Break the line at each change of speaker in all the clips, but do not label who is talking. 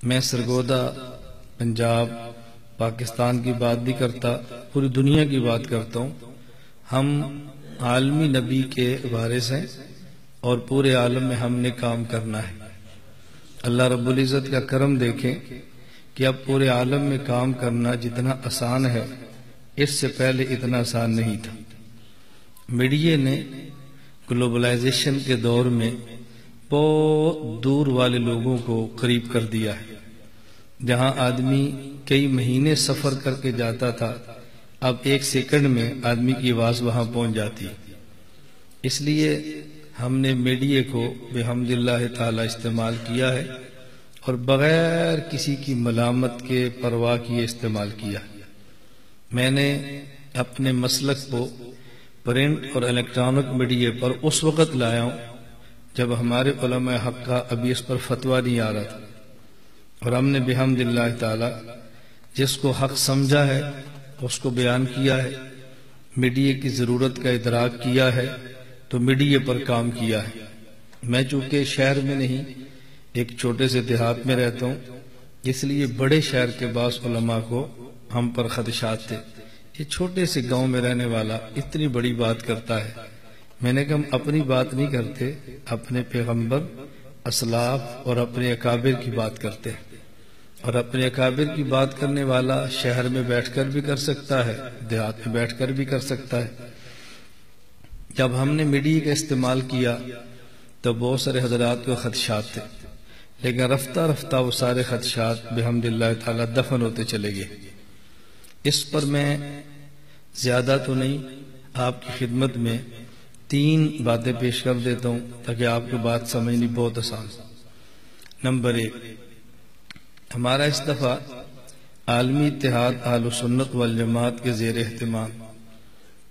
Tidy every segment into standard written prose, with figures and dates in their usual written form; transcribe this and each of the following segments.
میں سرگودا پنجاب پاکستان کی بات بھی کرتا، پوری دنیا کی بات کرتا ہوں۔ ہم عالمی نبی کے وارث ہیں اور پورے عالم میں ہم نے کام کرنا ہے۔ اللہ رب العزت کا کرم دیکھیں کہ اب پورے عالم میں کام کرنا جتنا آسان ہے اس سے پہلے اتنا آسان نہیں تھا۔ میڈیا نے گلوبلائزیشن کے دور میں بہت دور والے لوگوں کو قریب کر دیا ہے۔ جہاں آدمی کئی مہینے سفر کر کے جاتا تھا، اب 1 سیکنڈ میں آدمی کی آواز وہاں پہنچ جاتی ہے۔ اس لیے ہم نے میڈیا کو بحمد اللہ تعالی استعمال کیا ہے اور بغیر کسی کی ملامت کے پرواہ کیے استعمال کیا ہے۔ میں نے اپنے مسلک کو پرنٹ اور الیکٹرانک میڈیا پر اس وقت لایا ہوں جب ہمارے علماء حق کا ابھی اس پر فتویٰ نہیں آ رہا تھا، اور ہم نے بحمد اللہ تعالی جس کو حق سمجھا ہے اس کو بیان کیا ہے، میڈیا کی ضرورت کا ادراک کیا ہے تو میڈیا پر کام کیا ہے۔ میں چونکہ شہر میں نہیں، ایک چھوٹے سے دیہات میں رہتا ہوں، اس لیے بڑے شہر کے بعض علماء کو ہم پر خدشات تھے، یہ چھوٹے سے گاؤں میں رہنے والا اتنی بڑی بات کرتا ہے۔ میں نے کہا ہم اپنی بات نہیں کرتے، اپنے پیغمبر، اسلاف اور اپنے اکابر کی بات کرتے ہیں، اور اپنے اکابر کی بات کرنے والا شہر میں بیٹھ کر بھی کر سکتا ہے، دیہات میں بیٹھ کر بھی کر سکتا ہے۔ جب ہم نے میڈیا کا استعمال کیا تو بہت سارے حضرات کو خدشات تھے، لیکن رفتہ رفتہ وہ سارے خدشات بحمد اللہ تعالی دفن ہوتے چلے گئے۔ اس پر میں زیادہ تو نہیں، آپ کی خدمت میں 3 باتیں پیش کر دیتا ہوں تاکہ آپ کو بات سمجھنی بہت آسان ہو۔ نمبر 1، ہمارا اس دفعہ عالمی اتحاد اہل سنت والجماعت کے زیر اہتمام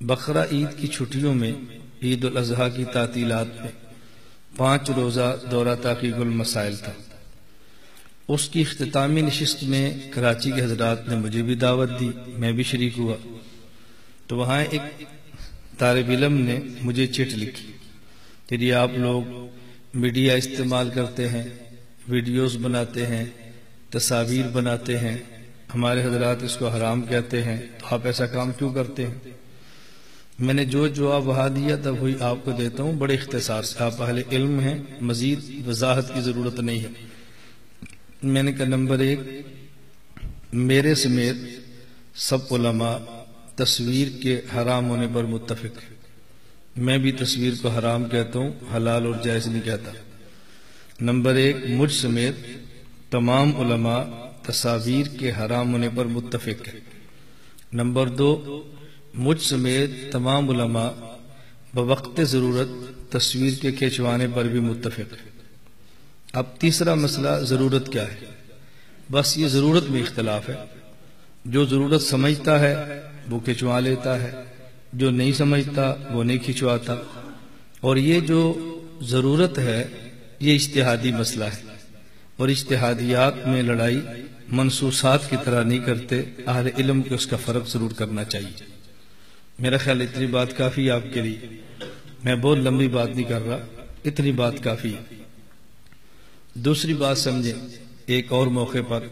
بقرہ عید کی چھٹیوں میں عید الاضحیٰ کی تعطیلات میں 5 روزہ دورہ تحقیق المسائل تھا۔ اس کی اختتامی نشست میں کراچی کے حضرات نے مجھے بھی دعوت دی، میں بھی شریک ہوا۔ تو وہاں ایک طالب علم نے مجھے چٹ لکھی کہ جی آپ لوگ میڈیا استعمال کرتے ہیں، ویڈیوز بناتے ہیں، تصاویر بناتے ہیں، ہمارے حضرات اس کو حرام کہتے ہیں، تو آپ ایسا کام کیوں کرتے ہیں؟ میں نے جو جواب وہاں دیا تھا وہی آپ کو دیتا ہوں بڑے اختصار سے، آپ اہل علم ہیں، مزید وضاحت کی ضرورت نہیں ہے۔ میں نے کہا نمبر 1، میرے سمیت سب علماء تصویر کے حرام ہونے پر متفق ہیں۔ میں بھی تصویر کو حرام کہتا ہوں، حلال اور جائز نہیں کہتا۔ نمبر 1، مجھ سمیت تمام علماء تصاویر کے حرام ہونے پر متفق ہیں۔ نمبر 2، مجھ سمیت تمام علماء بوقت ضرورت تصویر کے کھینچوانے پر بھی متفق ہیں۔ اب تیسرا مسئلہ ضرورت کیا ہے؟ بس یہ ضرورت میں اختلاف ہے۔ جو ضرورت سمجھتا ہے وہ کھنچوا لیتا ہے، جو نہیں سمجھتا وہ نہیں کھنچواتا، اور یہ جو ضرورت ہے یہ اجتہادی مسئلہ ہے، اور اجتہادیات میں لڑائی منصوصات کی طرح نہیں کرتے، اہل علم کو اس کا فرق ضرور کرنا چاہیے۔ میرا خیال اتنی بات کافی آپ کے لیے، میں بہت لمبی بات نہیں کر رہا، اتنی بات کافی ہے۔ دوسری بات سمجھیں، ایک اور موقع پر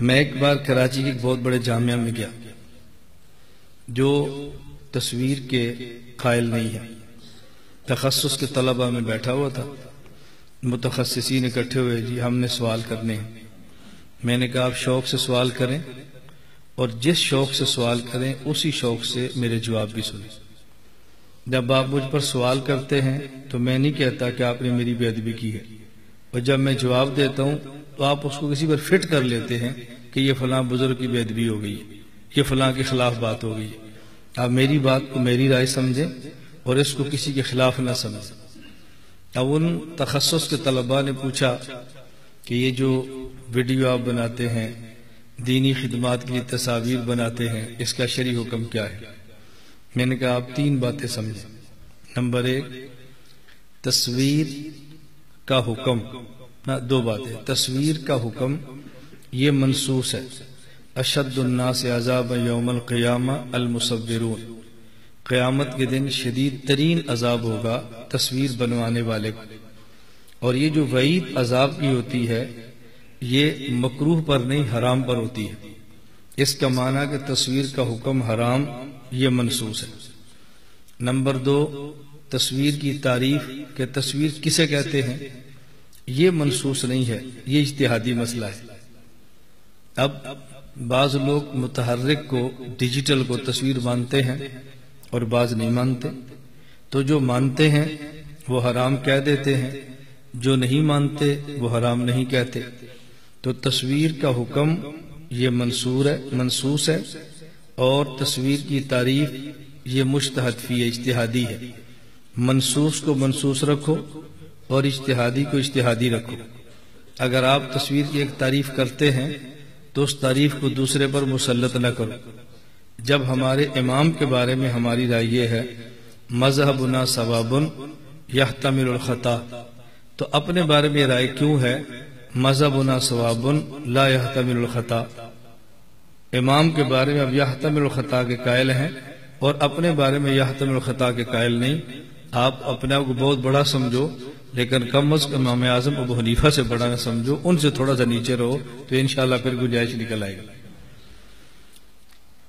میں ایک بار کراچی کے ایک بہت بڑے جامعہ میں گیا جو تصویر کے قائل نہیں ہے، تخصص کے طلبہ میں بیٹھا ہوا تھا، متخصصین اکٹھے ہوئے، جی ہم نے سوال کرنے ہیں۔ میں نے کہا آپ شوق سے سوال کریں، اور جس شوق سے سوال کریں اسی شوق سے میرے جواب بھی سنیں۔ جب آپ مجھ پر سوال کرتے ہیں تو میں نہیں کہتا کہ آپ نے میری بے ادبی کی ہے، اور جب میں جواب دیتا ہوں تو آپ اس کو کسی پر فٹ کر لیتے ہیں کہ یہ فلاں بزرگ کی بے ادبی ہو گئی، یہ فلاں کے خلاف بات ہو گئی۔ آپ میری بات کو میری رائے سمجھیں اور اس کو کسی کے خلاف نہ سمجھیں۔ اب ان تخصص کے طلباء نے پوچھا کہ یہ جو ویڈیو آپ بناتے ہیں، دینی خدمات کے لیے تصاویر بناتے ہیں، اس کا شرعی حکم کیا ہے؟ میں نے کہا آپ 3 باتیں سمجھیں۔ نمبر 1، تصویر کا حکم، 2 باتیں، تصویر کا حکم یہ منصوص ہے، اشد الناس عذاب یوم القیامہ المصورون، قیامت کے دن شدید ترین عذاب ہوگا تصویر بنوانے والے کو۔ اور یہ جو وعید عذاب کی ہوتی ہے یہ مکروہ پر نہیں حرام پر ہوتی ہے۔ اس کا معنی کہ تصویر کا حکم حرام یہ منسوخ ہے۔ نمبر 2، تصویر کی تعریف کہ تصویر کسے کہتے ہیں یہ منسوخ نہیں ہے، یہ اجتہادی مسئلہ ہے۔ اب بعض لوگ متحرک کو ڈیجیٹل کو تصویر مانتے ہیں اور بعض نہیں مانتے، تو جو مانتے ہیں وہ حرام کہہ دیتے ہیں، جو نہیں مانتے وہ حرام نہیں کہتے۔ تو تصویر کا حکم یہ منسوخ ہے، اور تصویر کی تعریف یہ مجتہد فی اجتہادی ہے۔ منسوخ کو منسوخ رکھو اور اجتہادی کو اجتہادی رکھو۔ اگر آپ تصویر کی ایک تعریف کرتے ہیں تو اس تعریف کو دوسرے پر مسلط نہ کرو۔ جب ہمارے امام کے بارے میں ہماری رائے یہ ہے مذہبنا ثواب یحتمل الخطا، تو اپنے بارے میں رائے کیوں ہے مذہبنا ثواب لا یحتمل الخطا؟ امام کے بارے میں اب یحتمل الخطا کے قائل ہیں اور اپنے بارے میں یحتمل الخطا کے قائل نہیں۔ آپ اپنے آپ کو بہت بڑا سمجھو، لیکن کم از کم امام اعظم ابو حنیفہ سے بڑا نہ سمجھو، ان سے تھوڑا سا نیچے رہو تو انشاءاللہ پھر گنجائش نکل آئے گا۔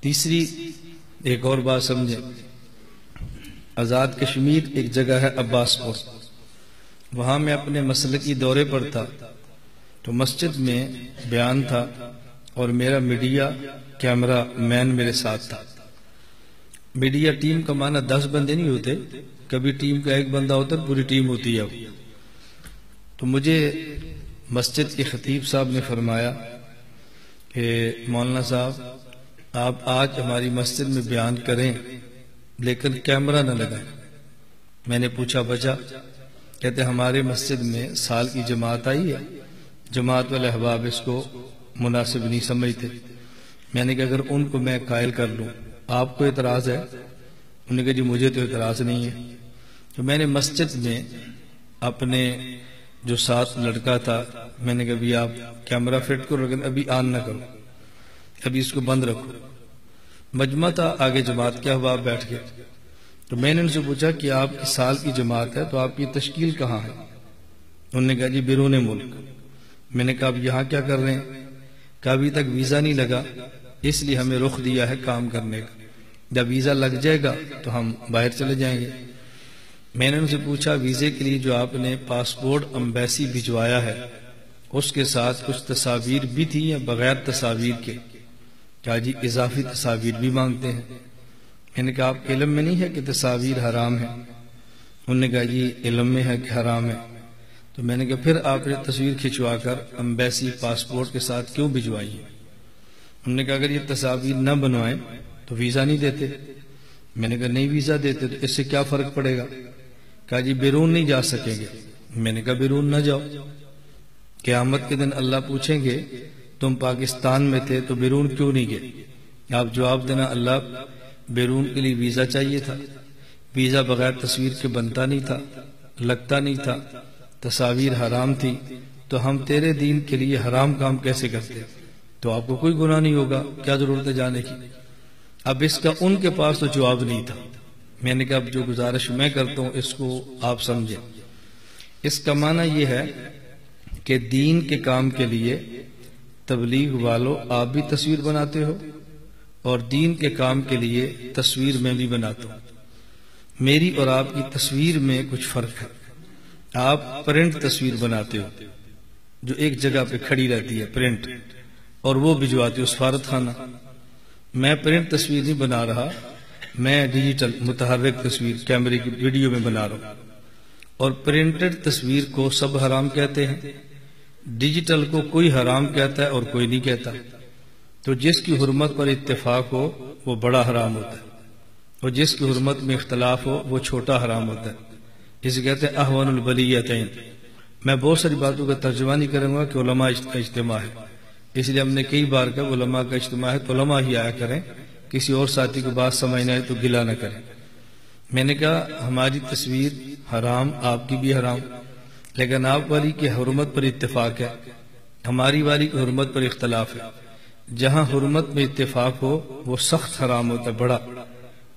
تیسری ایک اور بات سمجھیں، آزاد کشمیر ایک جگہ ہے عباس پور، وہاں میں اپنے مسلکی دورے پر تھا تو مسجد میں بیان تھا اور میرا میڈیا کیمرہ مین میرے ساتھ تھا۔ میڈیا ٹیم کا معنی 10 بندے نہیں ہوتے، کبھی ٹیم کا ایک بندہ ہوتا ہے، پوری ٹیم ہوتی ہے۔ تو مجھے مسجد کے خطیب صاحب نے فرمایا کہ مولانا صاحب آپ آج ہماری مسجد میں بیان کریں لیکن کیمرہ نہ لگائیں۔ میں نے پوچھا وجہ؟ کہتے ہمارے مسجد میں سال کی جماعت آئی ہے، جماعت والے احباب اس کو مناسب نہیں سمجھتے۔ میں نے کہا اگر ان کو میں قائل کر لوں آپ کو اعتراض ہے؟ انہوں نے کہا جی مجھے تو اعتراض نہیں ہے۔ تو میں نے مسجد میں اپنے جو ساتھ لڑکا تھا میں نے کہا بھی آپ کیمرہ فٹ کرو لیکن ابھی آن نہ کرو، ابھی اس کو بند رکھو۔ مجمع تھا، آگے جماعت کے احباب بیٹھ گئے، تو میں نے ان سے پوچھا کہ آپ کی سال کی جماعت ہے تو آپ کی تشکیل کہاں ہے؟ انہوں نے کہا جی بیرون ملک۔ میں نے کہا آپ یہاں کیا کر رہے ہیں؟ کہ ابھی تک ویزا نہیں لگا، اس لیے ہمیں رخ دیا ہے کام کرنے کا، جب ویزا لگ جائے گا تو ہم باہر چلے جائیں گے۔ میں نے ان سے پوچھا ویزے کے لیے جو آپ نے پاسپورٹ امبیسی بھجوایا ہے اس کے ساتھ کچھ تصاویر بھی تھی یا بغیر تصاویر کے؟ کہا جی اضافی تصاویر بھی مانگتے ہیں۔ میں نے کہا آپ کے علم میں نہیں ہے کہ تصاویر حرام ہے؟ انہوں نے کہا جی علم میں ہے کہ حرام ہے۔ تو میں نے کہا پھر آپ نے تصویر کھنچوا کر امبیسی پاسپورٹ کے ساتھ کیوں بھجوائی ہے؟ انہوں نے کہا اگر یہ تصاویر نہ بنوائیں تو ویزا نہیں دیتے۔ میں نے کہا نہیں ویزا دیتے تو اس سے کیا فرق پڑے گا؟ کہا جی بیرون نہیں جا سکیں گے۔ میں نے کہا بیرون نہ جاؤ، قیامت کے دن اللہ پوچھیں گے تم پاکستان میں تھے تو بیرون کیوں نہیں گئے؟ آپ جواب دینا اللہ بیرون کے لیے ویزا چاہیے تھا، ویزا بغیر تصویر کے بنتا نہیں تھا، لگتا نہیں تھا، تصاویر حرام تھی، تو ہم تیرے دین کے لیے حرام کام کیسے کرتے؟ تو آپ کو کوئی گناہ نہیں ہوگا، کیا ضرورت ہے جانے کی؟ اب اس کا ان کے پاس تو جواب نہیں تھا۔ میں نے کہا اب جو گزارش میں کرتا ہوں اس کو آپ سمجھیں۔ اس کا معنی یہ ہے کہ دین کے کام کے لیے تبلیغ والوں آپ بھی تصویر بناتے ہو اور دین کے کام کے لیے تصویر میں بھی بناتا ہوں۔ میری اور آپ کی تصویر میں کچھ فرق ہے۔ آپ پرنٹ تصویر بناتے ہو جو ایک جگہ پہ کھڑی رہتی ہے پرنٹ، اور وہ بھجواتے ہو سفارت خانہ۔ میں پرنٹ تصویر نہیں بنا رہا، میں ڈیجیٹل متحرک تصویر کیمرے کی ویڈیو میں بنا رہا ہوں، اور پرنٹڈ تصویر کو سب حرام کہتے ہیں، ڈیجیٹل کو کوئی حرام کہتا ہے اور کوئی نہیں کہتا۔ تو جس کی حرمت پر اتفاق ہو وہ بڑا حرام ہوتا ہے، اور جس کی حرمت میں اختلاف ہو وہ چھوٹا حرام ہوتا ہے۔ اسے کہتے ہیں احوان البلیتین۔ میں بہت ساری باتوں کا ترجمہ نہیں کروں گا کہ علماء کا اجتماع ہے، اس لیے ہم نے کئی بار کہا علماء کا اجتماع ہے تو علماء ہی آیا کریں، کسی اور ساتھی کو بات سمجھ نہ آئے تو گلہ نہ کریں۔ میں نے کہا ہماری تصویر حرام، آپ کی بھی حرام، لیکن آپ والی کی حرمت پر اتفاق ہے، ہماری والی کی حرمت پر اختلاف ہے۔ جہاں حرمت میں اتفاق ہو وہ سخت حرام ہوتا ہے، بڑا،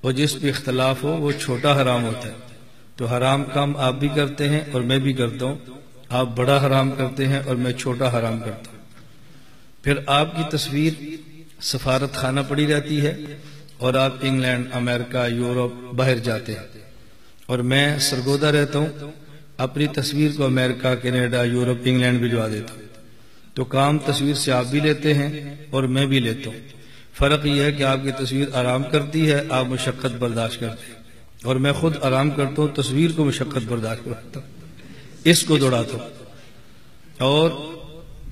اور جس پہ اختلاف ہو وہ چھوٹا حرام ہوتا ہے۔ تو حرام کام آپ بھی کرتے ہیں اور میں بھی کرتا ہوں، آپ بڑا حرام کرتے ہیں اور میں چھوٹا حرام کرتا ہوں۔ پھر آپ کی تصویر سفارت خانہ پڑی رہتی ہے اور آپ انگلینڈ، امریکہ، یورپ باہر جاتے ہیں، اور میں سرگودہ رہتا ہوں، اپنی تصویر کو امریکہ، کینیڈا، یورپ، انگلینڈ بھجوا دیتا ہوں۔ تو کام تصویر سے آپ بھی لیتے ہیں اور میں بھی لیتا ہوں۔ فرق یہ ہے کہ آپ کی تصویر آرام کرتی ہے، آپ مشقت برداشت کرتے ہیں، اور میں خود آرام کرتا ہوں، تصویر کو مشقت برداشت کرتا ہوں، اس کو دوڑاتا ہوں۔ اور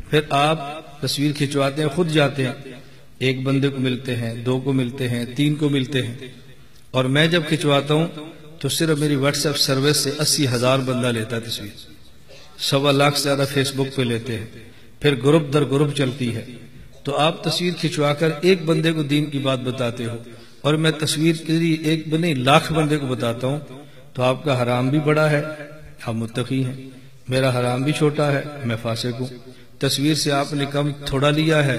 پھر آپ تصویر کھنچواتے ہیں، خود جاتے ہیں، ایک بندے کو ملتے ہیں، 2 کو ملتے ہیں، 3 کو ملتے ہیں، اور میں جب کھنچواتا ہوں تو صرف میری واٹس ایپ سروس سے 80,000 بندہ لیتا ہے تصویر، 1.25 لاکھ سے زیادہ فیس بک پہ لیتے ہیں، پھر گروپ در گروپ چلتی ہے۔ تو آپ تصویر کھنچوا کر ایک بندے کو دین کی بات بتاتے ہو، اور میں تصویر کے لیے ایک بنے لاکھ بندے کو بتاتا ہوں، تو آپ کا حرام بھی بڑا ہے، آپ متقی ہیں، میرا حرام بھی چھوٹا ہے، میں فاسق ہوں۔ تصویر سے آپ نے کم تھوڑا لیا ہے،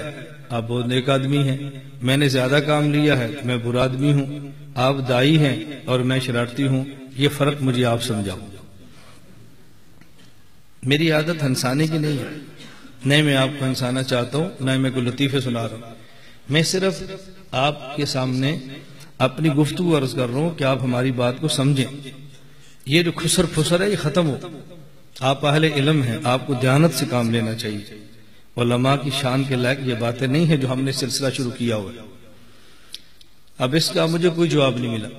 آپ بہت نیک آدمی ہیں، میں نے زیادہ کام لیا ہے، میں برا آدمی ہوں، آپ دائی ہیں اور میں شرارتی ہوں، یہ فرق مجھے آپ سمجھاؤ۔ میری عادت ہنسانے کی نہیں ہے، نہیں میں آپ کو ہنسانا چاہتا ہوں، نہ میں کوئی لطیفے سنا رہا ہوں، میں صرف آپ کے سامنے اپنی گفتگو عرض کر رہا ہوں کہ آپ ہماری بات کو سمجھیں، یہ جو خسر پھسر ہے یہ ختم ہو۔ آپ اہل علم ہیں، آپ کو دیانت سے کام لینا چاہیے۔ علماء کی شان کے لائق یہ باتیں نہیں ہیں جو ہم نے سلسلہ شروع کیا ہوا ہے۔ اب اس کا مجھے کوئی جواب نہیں ملا۔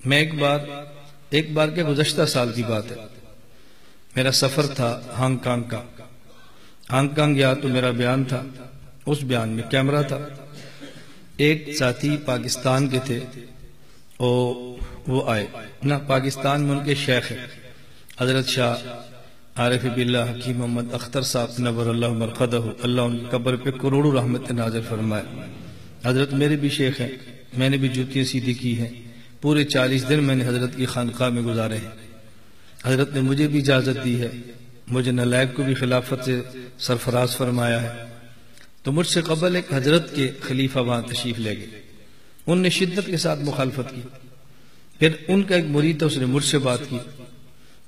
میں ایک بار کے گزشتہ سال کی بات ہے، میرا سفر تھا ہانگ کانگ کا۔ ہانگ کانگ گیا تو میرا بیان تھا، اس بیان میں کیمرہ تھا۔ ایک ساتھی پاکستان کے تھے، وہ آئے نہ، پاکستان میں ان کے شیخ ہیں حضرت شاہ عارف باللہ حکیم محمد اختر صاحب نور اللہ مرقدہ، اللہ ان کی قبر پہ کروڑوں رحمت نازل فرمائے۔ حضرت میرے بھی شیخ ہیں، میں نے بھی جوتیاں سیدھی کی ہیں، پورے 40 دن میں نے حضرت کی خانقاہ میں گزارے ہیں۔ حضرت نے مجھے بھی اجازت دی ہے، مجھے نالائق کو بھی خلافت سے سرفراز فرمایا ہے۔ تو مجھ سے قبل ایک حضرت کے خلیفہ وہاں تشریف لے گئے، ان نے شدت کے ساتھ مخالفت کی۔ پھر ان کا ایک مرید تھا، اس نے مجھ سے بات کی،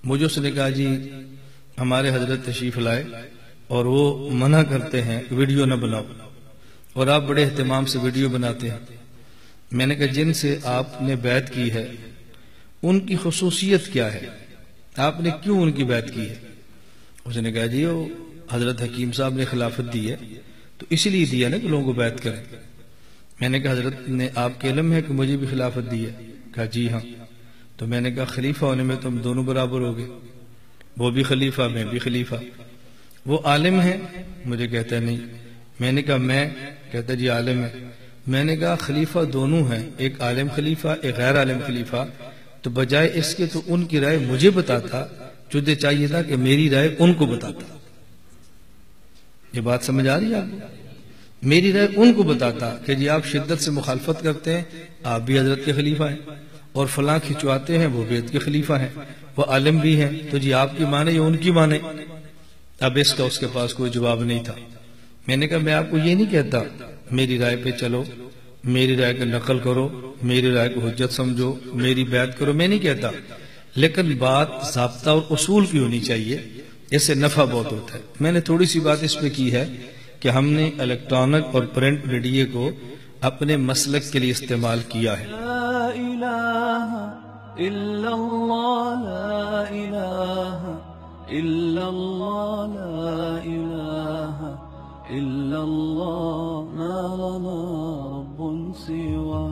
مجھے اس نے کہا جی ہمارے حضرت تشریف لائے اور وہ منع کرتے ہیں ویڈیو نہ بناؤ، اور آپ بڑے اہتمام سے ویڈیو بناتے ہیں۔ میں نے کہا جن سے آپ نے بیعت کی ہے ان کی خصوصیت کیا ہے، آپ نے کیوں ان کی بیعت کی ہے؟ اس نے کہا جی وہ حضرت حکیم صاحب نے خلافت دی ہے تو اسی لیے دیا نا کہ لوگوں کو بیعت کریں۔ میں نے کہا حضرت نے آپ کے علم ہے کہ مجھے بھی خلافت دی ہے؟ کہا جی ہاں۔ تو میں نے کہا خلیفہ ہونے میں تم دونوں برابر ہو گئے، وہ بھی خلیفہ میں بھی خلیفہ۔ وہ عالم ہے؟ مجھے کہتا ہے نہیں۔ میں نے کہا میں؟ کہتا جی عالم ہے۔ میں نے کہا خلیفہ دونوں ہیں، ایک عالم خلیفہ ایک غیر عالم خلیفہ، تو بجائے اس کے تو ان کی رائے مجھے بتاتا، تجھے چاہیے تھا کہ میری رائے ان کو بتاتا۔ یہ بات سمجھ آ رہی ہے آپ کو؟ میری رائے ان کو بتاتا کہ جی آپ شدت سے مخالفت کرتے ہیں، آپ بھی حضرت کے خلیفہ ہیں، اور فلاں کھنچواتے ہیں وہ بیعت کے خلیفہ ہیں، وہ عالم بھی ہیں، تو جی آپ کی مانے یا ان کی مانے؟ اب اس کا اس کے پاس کوئی جواب نہیں تھا۔ میں نے کہا میں آپ کو یہ نہیں کہتا میری رائے پہ چلو، میری رائے کا نقل کرو، میری رائے کو حجت سمجھو، میری بیعت کرو، میں نہیں کہتا، لیکن بات ضابطہ اور اصول کی ہونی چاہیے، اس سے نفع بہت ہوتا ہے۔ میں نے تھوڑی سی بات اس پہ کی ہے کہ ہم نے الیکٹرانک اور پرنٹ میڈیا کو اپنے مسلک کے لیے استعمال کیا ہے۔
لا الہ الا اللہ، لا الہ الا اللہ، لا الہ الا اللہ، ما لنا رب سواه۔